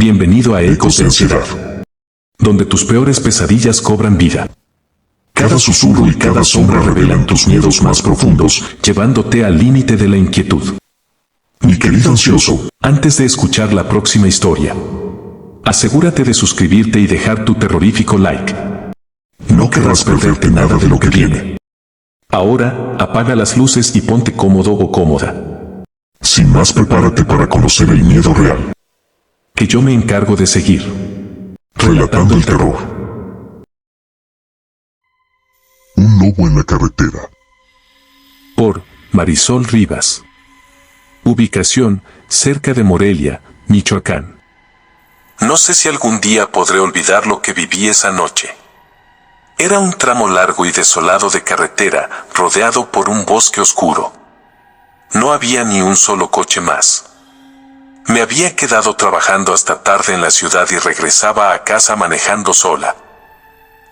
Bienvenido a Ecos de Ansiedad, donde tus peores pesadillas cobran vida. Cada susurro y cada sombra revelan tus miedos más profundos, llevándote al límite de la inquietud. Mi querido ansioso, antes de escuchar la próxima historia, asegúrate de suscribirte y dejar tu terrorífico like. No querrás perderte nada de lo que viene. Ahora, apaga las luces y ponte cómodo o cómoda. Sin más, prepárate para conocer el miedo real, que yo me encargo de seguir relatando el terror. Un lobo en la carretera. Por Marisol Rivas. Ubicación, cerca de Morelia, Michoacán. No sé si algún día podré olvidar lo que viví esa noche. Era un tramo largo y desolado de carretera, rodeado por un bosque oscuro. No había ni un solo coche más. Me había quedado trabajando hasta tarde en la ciudad y regresaba a casa manejando sola.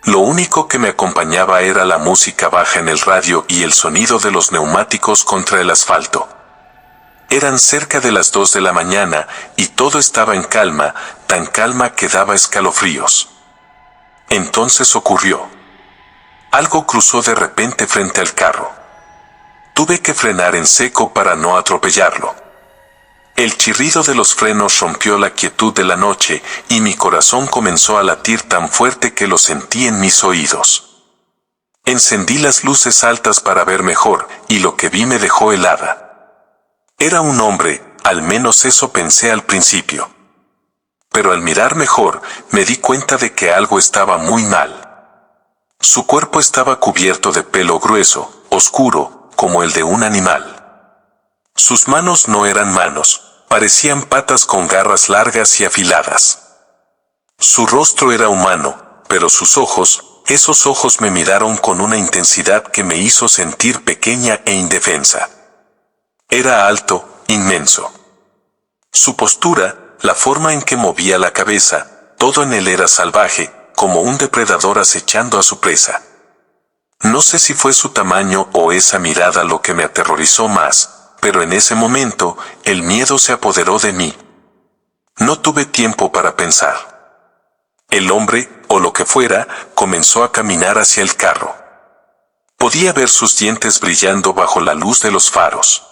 Lo único que me acompañaba era la música baja en el radio y el sonido de los neumáticos contra el asfalto. Eran cerca de las 2 de la mañana y todo estaba en calma, tan calma que daba escalofríos. Entonces ocurrió. Algo cruzó de repente frente al carro. Tuve que frenar en seco para no atropellarlo. El chirrido de los frenos rompió la quietud de la noche y mi corazón comenzó a latir tan fuerte que lo sentí en mis oídos. Encendí las luces altas para ver mejor y lo que vi me dejó helada. Era un hombre, al menos eso pensé al principio. Pero al mirar mejor, me di cuenta de que algo estaba muy mal. Su cuerpo estaba cubierto de pelo grueso, oscuro, como el de un animal. Sus manos no eran manos, parecían patas con garras largas y afiladas. Su rostro era humano, pero sus ojos, esos ojos me miraron con una intensidad que me hizo sentir pequeña e indefensa. Era alto, inmenso. Su postura, la forma en que movía la cabeza, todo en él era salvaje, como un depredador acechando a su presa. No sé si fue su tamaño o esa mirada lo que me aterrorizó más, pero en ese momento, el miedo se apoderó de mí. No tuve tiempo para pensar. El hombre, o lo que fuera, comenzó a caminar hacia el carro. Podía ver sus dientes brillando bajo la luz de los faros.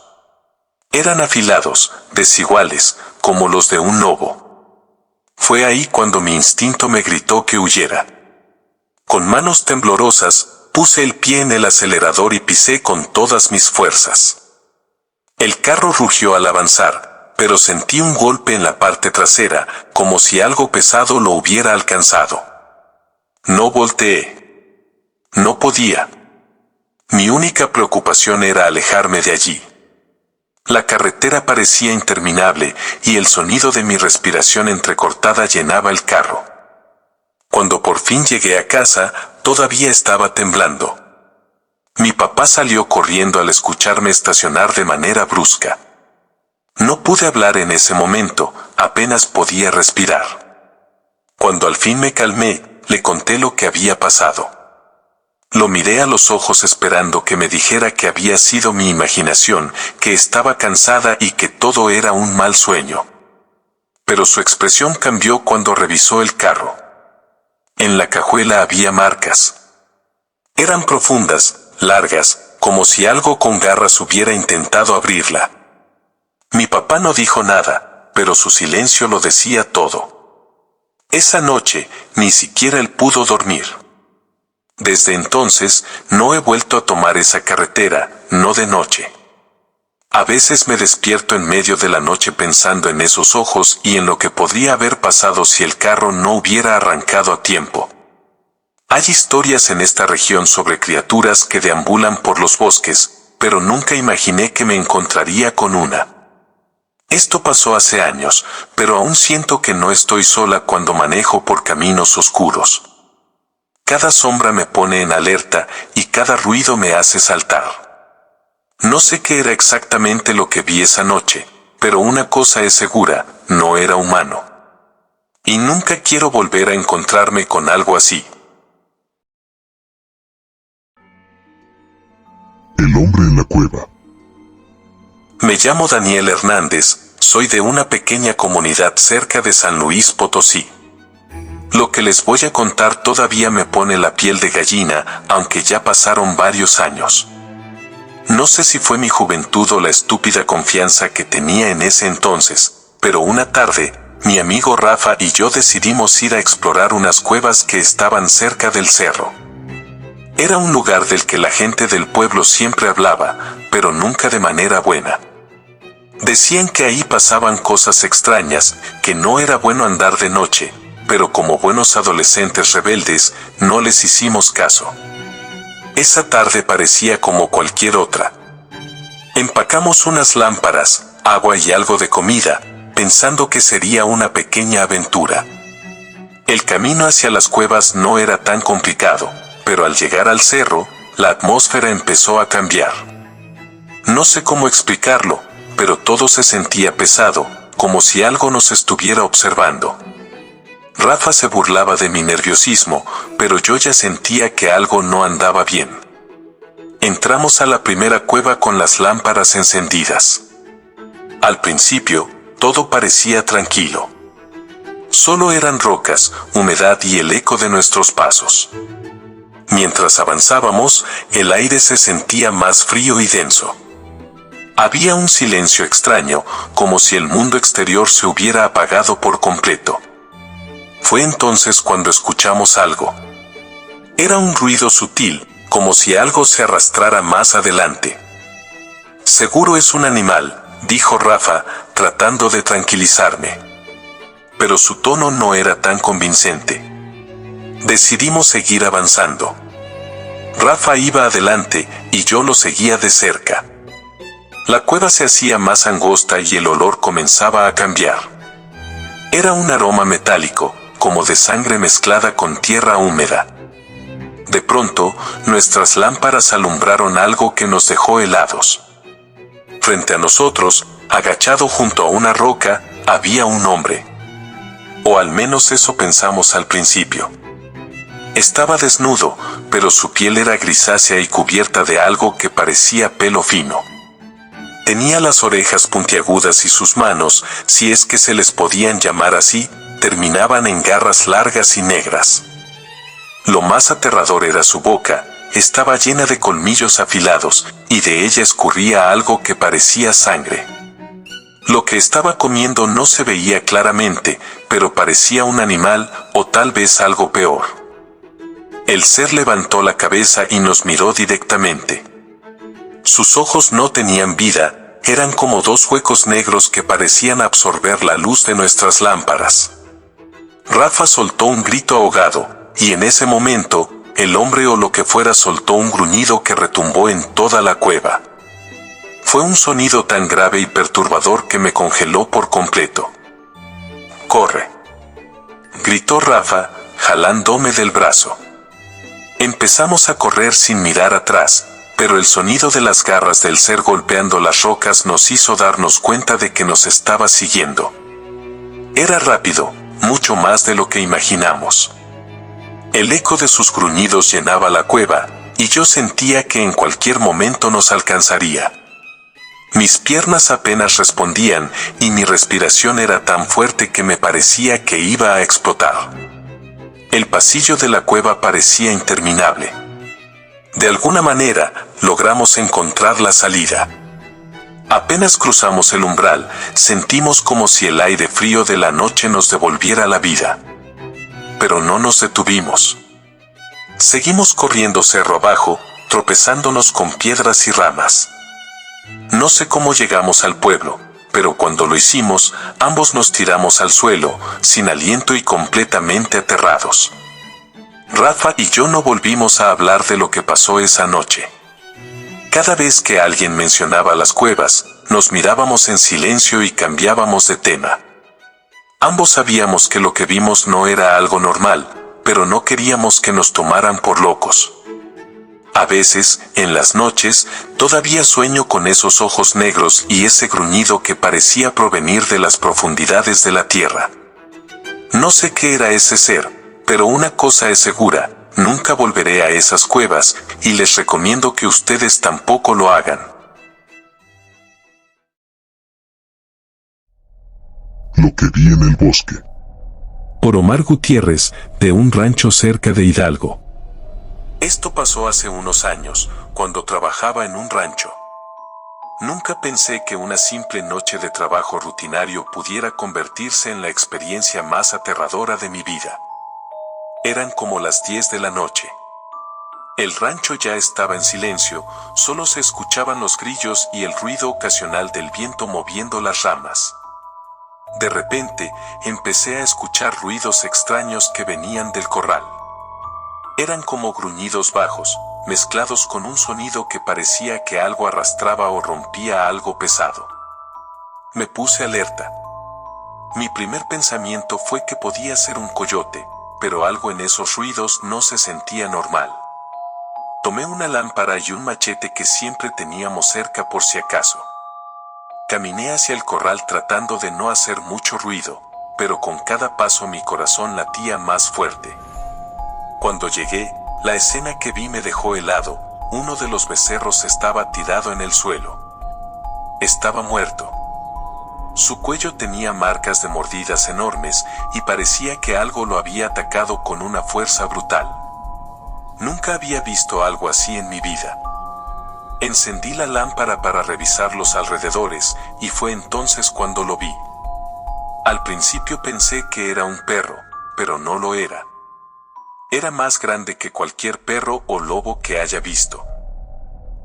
Eran afilados, desiguales, como los de un lobo. Fue ahí cuando mi instinto me gritó que huyera. Con manos temblorosas, puse el pie en el acelerador y pisé con todas mis fuerzas. El carro rugió al avanzar, pero sentí un golpe en la parte trasera, como si algo pesado lo hubiera alcanzado. No volteé. No podía. Mi única preocupación era alejarme de allí. La carretera parecía interminable y el sonido de mi respiración entrecortada llenaba el carro. Cuando por fin llegué a casa, todavía estaba temblando. Mi papá salió corriendo al escucharme estacionar de manera brusca. No pude hablar en ese momento, apenas podía respirar. Cuando al fin me calmé, le conté lo que había pasado. Lo miré a los ojos esperando que me dijera que había sido mi imaginación, que estaba cansada y que todo era un mal sueño. Pero su expresión cambió cuando revisó el carro. En la cajuela había marcas. Eran profundas, largas, como si algo con garras hubiera intentado abrirla. Mi papá no dijo nada, pero su silencio lo decía todo. Esa noche, ni siquiera él pudo dormir. Desde entonces, no he vuelto a tomar esa carretera, no de noche. A veces me despierto en medio de la noche pensando en esos ojos y en lo que podría haber pasado si el carro no hubiera arrancado a tiempo. Hay historias en esta región sobre criaturas que deambulan por los bosques, pero nunca imaginé que me encontraría con una. Esto pasó hace años, pero aún siento que no estoy sola cuando manejo por caminos oscuros. Cada sombra me pone en alerta y cada ruido me hace saltar. No sé qué era exactamente lo que vi esa noche, pero una cosa es segura, no era humano. Y nunca quiero volver a encontrarme con algo así. El hombre en la cueva. Me llamo Daniel Hernández, Soy de una pequeña comunidad cerca de San Luis Potosí. Lo que les voy a contar todavía me pone la piel de gallina, aunque ya pasaron varios años. No sé si fue mi juventud o la estúpida confianza que tenía en ese entonces, pero una tarde, mi amigo Rafa y yo decidimos ir a explorar unas cuevas que estaban cerca del cerro. Era un lugar del que la gente del pueblo siempre hablaba, pero nunca de manera buena. Decían que ahí pasaban cosas extrañas, que no era bueno andar de noche, pero como buenos adolescentes rebeldes, no les hicimos caso. Esa tarde parecía como cualquier otra. Empacamos unas lámparas, agua y algo de comida, pensando que sería una pequeña aventura. El camino hacia las cuevas no era tan complicado, pero al llegar al cerro, la atmósfera empezó a cambiar. No sé cómo explicarlo, pero todo se sentía pesado, como si algo nos estuviera observando. Rafa se burlaba de mi nerviosismo, pero yo ya sentía que algo no andaba bien. Entramos a la primera cueva con las lámparas encendidas. Al principio, todo parecía tranquilo. Solo eran rocas, humedad y el eco de nuestros pasos. Mientras avanzábamos, el aire se sentía más frío y denso. Había un silencio extraño, como si el mundo exterior se hubiera apagado por completo. Fue entonces cuando escuchamos algo. Era un ruido sutil, como si algo se arrastrara más adelante. Seguro es un animal, dijo Rafa, tratando de tranquilizarme. Pero su tono no era tan convincente. Decidimos seguir avanzando. Rafa iba adelante y yo lo seguía de cerca. La cueva se hacía más angosta y el olor comenzaba a cambiar. Era un aroma metálico, como de sangre mezclada con tierra húmeda. De pronto, nuestras lámparas alumbraron algo que nos dejó helados. Frente a nosotros, agachado junto a una roca, había un hombre. O al menos eso pensamos al principio. Estaba desnudo, pero su piel era grisácea y cubierta de algo que parecía pelo fino. Tenía las orejas puntiagudas y sus manos, si es que se les podían llamar así, terminaban en garras largas y negras. Lo más aterrador era su boca, estaba llena de colmillos afilados, y de ella escurría algo que parecía sangre. Lo que estaba comiendo no se veía claramente, pero parecía un animal, o tal vez algo peor. El ser levantó la cabeza y nos miró directamente. Sus ojos no tenían vida, eran como dos huecos negros que parecían absorber la luz de nuestras lámparas. Rafa soltó un grito ahogado, y en ese momento, el hombre o lo que fuera soltó un gruñido que retumbó en toda la cueva. Fue un sonido tan grave y perturbador que me congeló por completo. «¡Corre!», gritó Rafa, jalándome del brazo. Empezamos a correr sin mirar atrás, pero el sonido de las garras del ser golpeando las rocas nos hizo darnos cuenta de que nos estaba siguiendo. Era rápido, mucho más de lo que imaginamos. El eco de sus gruñidos llenaba la cueva, y yo sentía que en cualquier momento nos alcanzaría. Mis piernas apenas respondían, y mi respiración era tan fuerte que me parecía que iba a explotar. El pasillo de la cueva parecía interminable. De alguna manera, logramos encontrar la salida. Apenas cruzamos el umbral, sentimos como si el aire frío de la noche nos devolviera la vida. Pero no nos detuvimos. Seguimos corriendo cerro abajo, tropezándonos con piedras y ramas. No sé cómo llegamos al pueblo, pero cuando lo hicimos, ambos nos tiramos al suelo, sin aliento y completamente aterrados. Rafa y yo no volvimos a hablar de lo que pasó esa noche. Cada vez que alguien mencionaba las cuevas, nos mirábamos en silencio y cambiábamos de tema. Ambos sabíamos que lo que vimos no era algo normal, pero no queríamos que nos tomaran por locos. A veces, en las noches, todavía sueño con esos ojos negros y ese gruñido que parecía provenir de las profundidades de la tierra. No sé qué era ese ser, pero una cosa es segura, nunca volveré a esas cuevas, y les recomiendo que ustedes tampoco lo hagan. Lo que vi en el bosque. Por Omar Gutiérrez, de un rancho cerca de Hidalgo. Esto pasó hace unos años, cuando trabajaba en un rancho. Nunca pensé que una simple noche de trabajo rutinario pudiera convertirse en la experiencia más aterradora de mi vida. Eran como las 10 de la noche. El rancho ya estaba en silencio, solo se escuchaban los grillos y el ruido ocasional del viento moviendo las ramas. De repente, empecé a escuchar ruidos extraños que venían del corral. Eran como gruñidos bajos, mezclados con un sonido que parecía que algo arrastraba o rompía algo pesado. Me puse alerta. Mi primer pensamiento fue que podía ser un coyote, pero algo en esos ruidos no se sentía normal. Tomé una lámpara y un machete que siempre teníamos cerca por si acaso. Caminé hacia el corral tratando de no hacer mucho ruido, pero con cada paso mi corazón latía más fuerte. Cuando llegué, la escena que vi me dejó helado. Uno de los becerros estaba tirado en el suelo. Estaba muerto. Su cuello tenía marcas de mordidas enormes y parecía que algo lo había atacado con una fuerza brutal. Nunca había visto algo así en mi vida. Encendí la lámpara para revisar los alrededores y fue entonces cuando lo vi. Al principio pensé que era un perro, pero no lo era. Era más grande que cualquier perro o lobo que haya visto.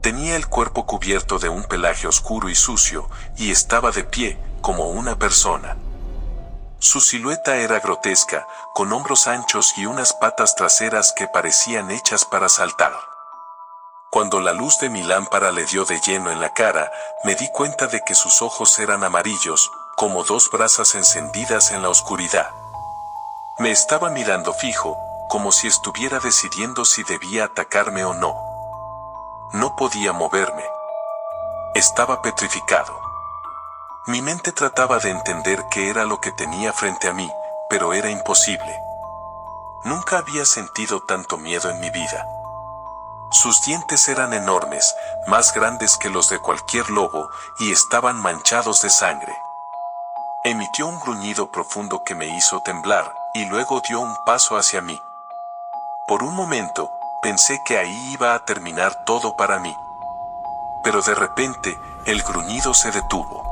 Tenía el cuerpo cubierto de un pelaje oscuro y sucio y estaba de pie, como una persona. Su silueta era grotesca, con hombros anchos y unas patas traseras que parecían hechas para saltar. Cuando la luz de mi lámpara le dio de lleno en la cara, me di cuenta de que sus ojos eran amarillos, como dos brasas encendidas en la oscuridad. Me estaba mirando fijo, como si estuviera decidiendo si debía atacarme o no. No podía moverme. Estaba petrificado. Mi mente trataba de entender qué era lo que tenía frente a mí, pero era imposible. Nunca había sentido tanto miedo en mi vida. Sus dientes eran enormes, más grandes que los de cualquier lobo, y estaban manchados de sangre. Emitió un gruñido profundo que me hizo temblar, y luego dio un paso hacia mí. Por un momento, pensé que ahí iba a terminar todo para mí. Pero de repente, el gruñido se detuvo.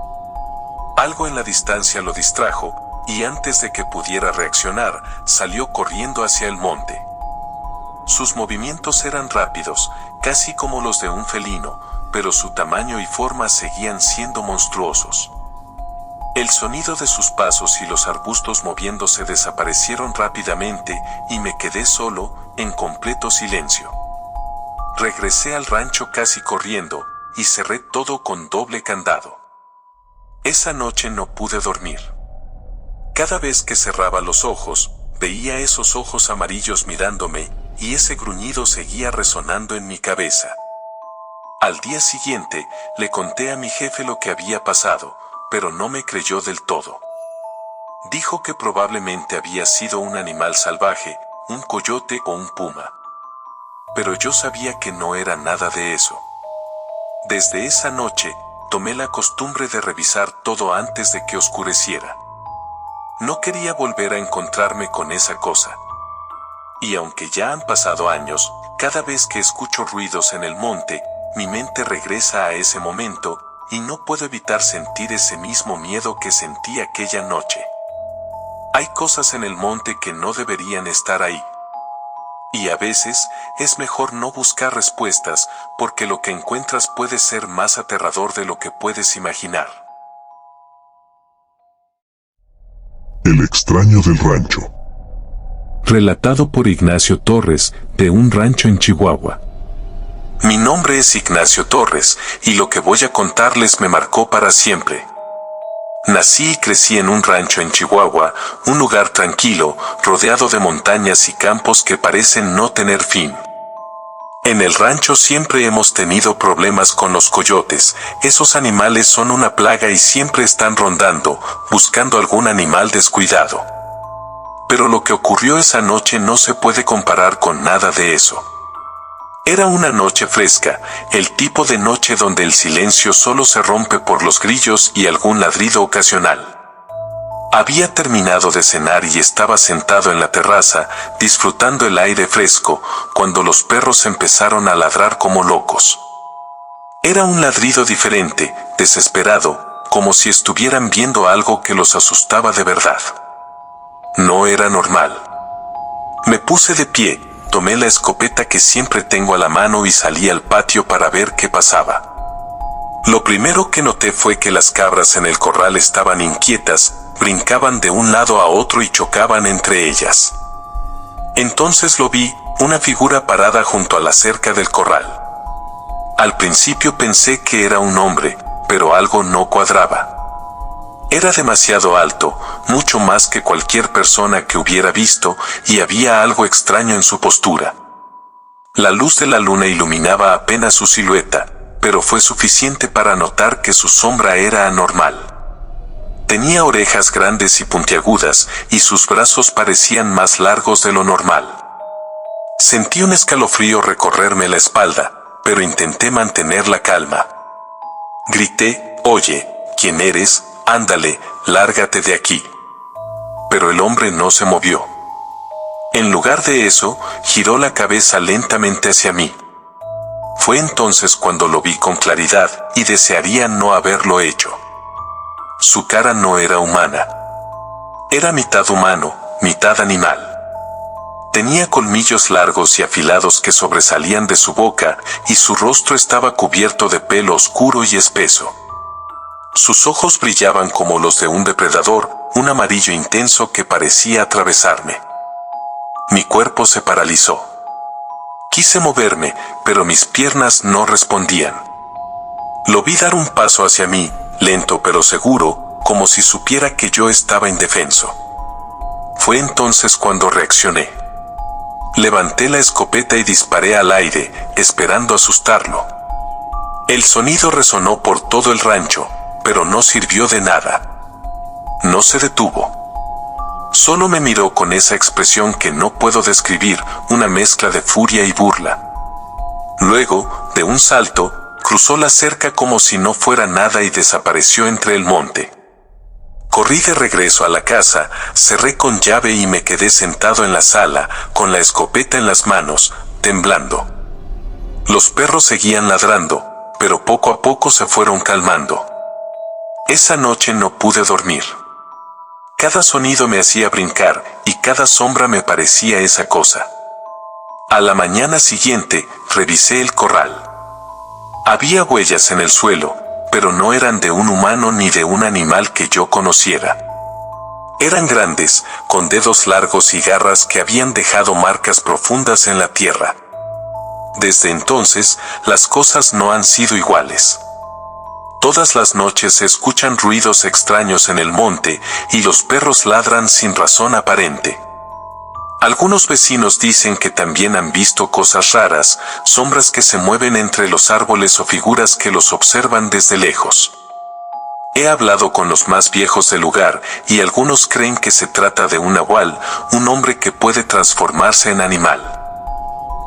Algo en la distancia lo distrajo, y antes de que pudiera reaccionar, salió corriendo hacia el monte. Sus movimientos eran rápidos, casi como los de un felino, pero su tamaño y forma seguían siendo monstruosos. El sonido de sus pasos y los arbustos moviéndose desaparecieron rápidamente y me quedé solo, en completo silencio. Regresé al rancho casi corriendo, y cerré todo con doble candado. Esa noche no pude dormir. Cada vez que cerraba los ojos, veía esos ojos amarillos mirándome, y ese gruñido seguía resonando en mi cabeza. Al día siguiente, le conté a mi jefe lo que había pasado, pero no me creyó del todo. Dijo que probablemente había sido un animal salvaje, un coyote o un puma. Pero yo sabía que no era nada de eso. Desde esa noche, tomé la costumbre de revisar todo antes de que oscureciera. No quería volver a encontrarme con esa cosa. Y aunque ya han pasado años, cada vez que escucho ruidos en el monte, mi mente regresa a ese momento, y no puedo evitar sentir ese mismo miedo que sentí aquella noche. Hay cosas en el monte que no deberían estar ahí. Y a veces, es mejor no buscar respuestas, porque lo que encuentras puede ser más aterrador de lo que puedes imaginar. El extraño del rancho. Relatado por Ignacio Torres, de un rancho en Chihuahua. Mi nombre es Ignacio Torres, y lo que voy a contarles me marcó para siempre. Nací y crecí en un rancho en Chihuahua, un lugar tranquilo, rodeado de montañas y campos que parecen no tener fin. En el rancho siempre hemos tenido problemas con los coyotes. Esos animales son una plaga y siempre están rondando, buscando algún animal descuidado. Pero lo que ocurrió esa noche no se puede comparar con nada de eso. Era una noche fresca, el tipo de noche donde el silencio solo se rompe por los grillos y algún ladrido ocasional. Había terminado de cenar y estaba sentado en la terraza, disfrutando el aire fresco, cuando los perros empezaron a ladrar como locos. Era un ladrido diferente, desesperado, como si estuvieran viendo algo que los asustaba de verdad. No era normal. Me puse de pie, tomé la escopeta que siempre tengo a la mano y salí al patio para ver qué pasaba. Lo primero que noté fue que las cabras en el corral estaban inquietas, brincaban de un lado a otro y chocaban entre ellas. Entonces lo vi, una figura parada junto a la cerca del corral. Al principio pensé que era un hombre, pero algo no cuadraba. Era demasiado alto, mucho más que cualquier persona que hubiera visto, y había algo extraño en su postura. La luz de la luna iluminaba apenas su silueta, pero fue suficiente para notar que su sombra era anormal. Tenía orejas grandes y puntiagudas, y sus brazos parecían más largos de lo normal. Sentí un escalofrío recorrerme la espalda, pero intenté mantener la calma. Grité: «Oye, ¿quién eres? Ándale, lárgate de aquí». Pero el hombre no se movió. En lugar de eso, giró la cabeza lentamente hacia mí. Fue entonces cuando lo vi con claridad, y desearía no haberlo hecho. Su cara no era humana. Era mitad humano, mitad animal. Tenía colmillos largos y afilados que sobresalían de su boca, y su rostro estaba cubierto de pelo oscuro y espeso. Sus ojos brillaban como los de un depredador, un amarillo intenso que parecía atravesarme. Mi cuerpo se paralizó. Quise moverme, pero mis piernas no respondían. Lo vi dar un paso hacia mí, lento pero seguro, como si supiera que yo estaba indefenso. Fue entonces cuando reaccioné. Levanté la escopeta y disparé al aire, esperando asustarlo. El sonido resonó por todo el rancho, pero no sirvió de nada. No se detuvo. Solo me miró con esa expresión que no puedo describir, una mezcla de furia y burla. Luego, de un salto, cruzó la cerca como si no fuera nada y desapareció entre el monte. Corrí de regreso a la casa, cerré con llave y me quedé sentado en la sala, con la escopeta en las manos, temblando. Los perros seguían ladrando, pero poco a poco se fueron calmando. Esa noche no pude dormir. Cada sonido me hacía brincar, y cada sombra me parecía esa cosa. A la mañana siguiente, revisé el corral. Había huellas en el suelo, pero no eran de un humano ni de un animal que yo conociera. Eran grandes, con dedos largos y garras que habían dejado marcas profundas en la tierra. Desde entonces, las cosas no han sido iguales. Todas las noches se escuchan ruidos extraños en el monte, y los perros ladran sin razón aparente. Algunos vecinos dicen que también han visto cosas raras, sombras que se mueven entre los árboles o figuras que los observan desde lejos. He hablado con los más viejos del lugar, y algunos creen que se trata de un nahual, un hombre que puede transformarse en animal.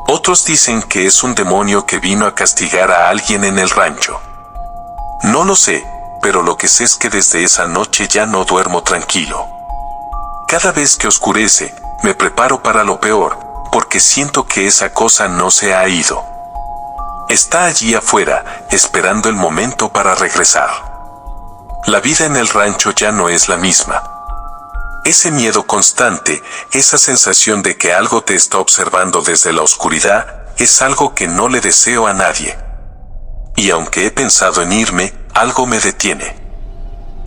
Otros dicen que es un demonio que vino a castigar a alguien en el rancho. No lo sé, pero lo que sé es que desde esa noche ya no duermo tranquilo. Cada vez que oscurece, me preparo para lo peor, porque siento que esa cosa no se ha ido. Está allí afuera, esperando el momento para regresar. La vida en el rancho ya no es la misma. Ese miedo constante, esa sensación de que algo te está observando desde la oscuridad, es algo que no le deseo a nadie. Y aunque he pensado en irme, algo me detiene.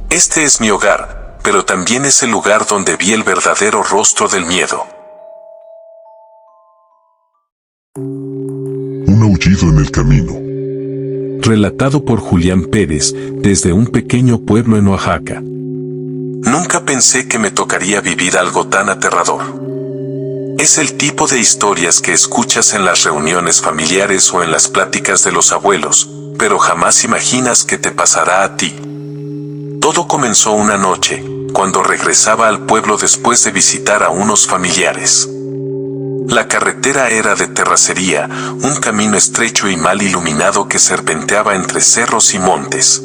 Este es mi hogar, pero también es el lugar donde vi el verdadero rostro del miedo. Un aullido en el camino. Relatado por Julián Pérez, desde un pequeño pueblo en Oaxaca. Nunca pensé que me tocaría vivir algo tan aterrador. Es el tipo de historias que escuchas en las reuniones familiares o en las pláticas de los abuelos, pero jamás imaginas que te pasará a ti. Todo comenzó una noche, cuando regresaba al pueblo después de visitar a unos familiares. La carretera era de terracería, un camino estrecho y mal iluminado que serpenteaba entre cerros y montes.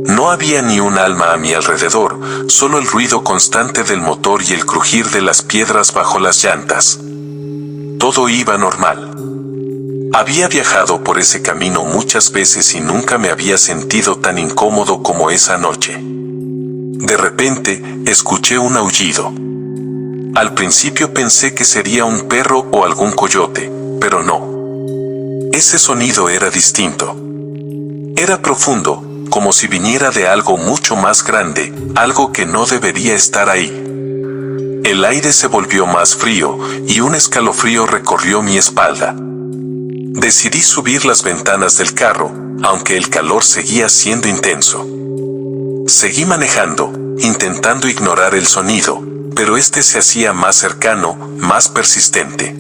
No había ni un alma a mi alrededor, solo el ruido constante del motor y el crujir de las piedras bajo las llantas. Todo iba normal. Había viajado por ese camino muchas veces y nunca me había sentido tan incómodo como esa noche. De repente, escuché un aullido. Al principio pensé que sería un perro o algún coyote, pero no. Ese sonido era distinto. Era profundo, como si viniera de algo mucho más grande, algo que no debería estar ahí. El aire se volvió más frío y un escalofrío recorrió mi espalda. Decidí subir las ventanas del carro, aunque el calor seguía siendo intenso. Seguí manejando, intentando ignorar el sonido, pero este se hacía más cercano, más persistente.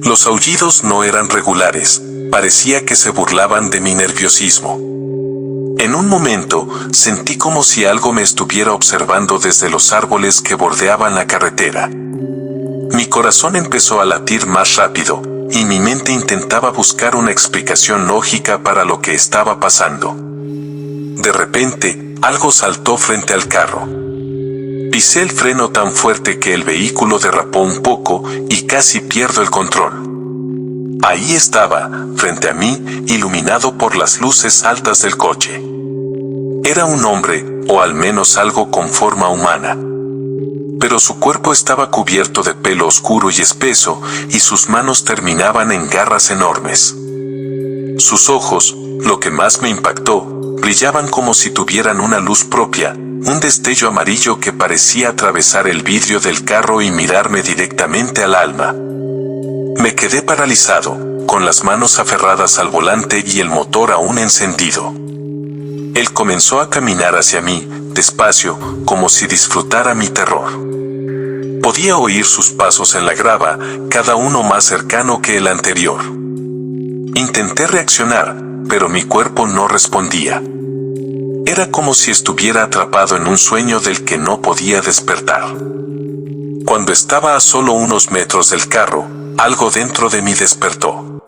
Los aullidos no eran regulares, parecía que se burlaban de mi nerviosismo. En un momento, sentí como si algo me estuviera observando desde los árboles que bordeaban la carretera. Mi corazón empezó a latir más rápido, y mi mente intentaba buscar una explicación lógica para lo que estaba pasando. De repente, algo saltó frente al carro. Pisé el freno tan fuerte que el vehículo derrapó un poco y casi pierdo el control. Ahí estaba, frente a mí, iluminado por las luces altas del coche. Era un hombre, o al menos algo con forma humana. Pero su cuerpo estaba cubierto de pelo oscuro y espeso, y sus manos terminaban en garras enormes. Sus ojos, lo que más me impactó, brillaban como si tuvieran una luz propia, un destello amarillo que parecía atravesar el vidrio del carro y mirarme directamente al alma. Me quedé paralizado, con las manos aferradas al volante y el motor aún encendido. Él comenzó a caminar hacia mí, despacio, como si disfrutara mi terror. Podía oír sus pasos en la grava, cada uno más cercano que el anterior. Intenté reaccionar, pero mi cuerpo no respondía. Era como si estuviera atrapado en un sueño del que no podía despertar. Cuando estaba a solo unos metros del carro, algo dentro de mí despertó.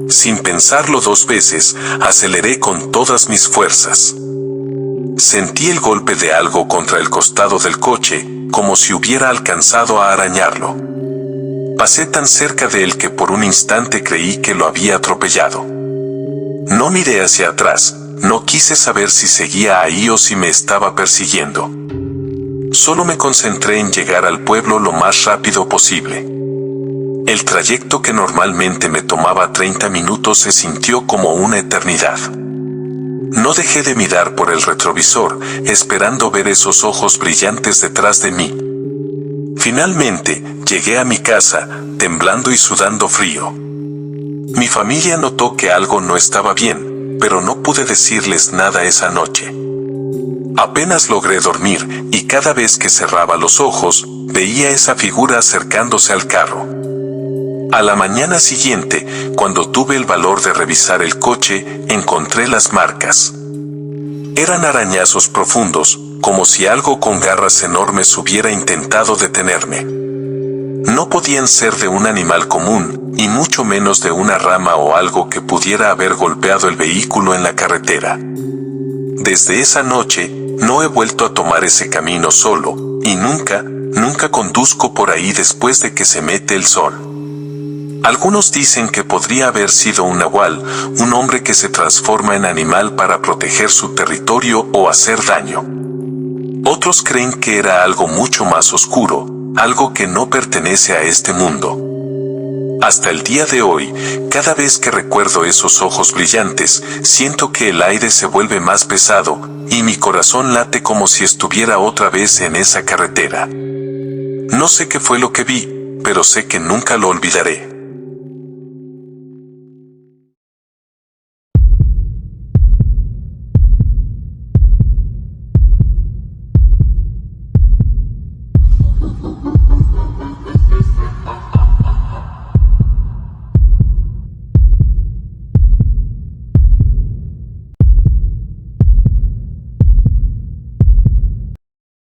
Sin pensarlo dos veces, aceleré con todas mis fuerzas. Sentí el golpe de algo contra el costado del coche, como si hubiera alcanzado a arañarlo. Pasé tan cerca de él que por un instante creí que lo había atropellado. No miré hacia atrás, no quise saber si seguía ahí o si me estaba persiguiendo. Solo me concentré en llegar al pueblo lo más rápido posible. El trayecto que normalmente me tomaba 30 minutos se sintió como una eternidad. No dejé de mirar por el retrovisor, esperando ver esos ojos brillantes detrás de mí. Finalmente, llegué a mi casa, temblando y sudando frío. Mi familia notó que algo no estaba bien, pero no pude decirles nada esa noche. Apenas logré dormir, y cada vez que cerraba los ojos, veía esa figura acercándose al carro. A la mañana siguiente, cuando tuve el valor de revisar el coche, encontré las marcas. Eran arañazos profundos, como si algo con garras enormes hubiera intentado detenerme. No podían ser de un animal común, y mucho menos de una rama o algo que pudiera haber golpeado el vehículo en la carretera. Desde esa noche, no he vuelto a tomar ese camino solo, y nunca conduzco por ahí después de que se mete el sol. Algunos dicen que podría haber sido un nahual, un hombre que se transforma en animal para proteger su territorio o hacer daño. Otros creen que era algo mucho más oscuro, algo que no pertenece a este mundo. Hasta el día de hoy, cada vez que recuerdo esos ojos brillantes, siento que el aire se vuelve más pesado, y mi corazón late como si estuviera otra vez en esa carretera. No sé qué fue lo que vi, pero sé que nunca lo olvidaré.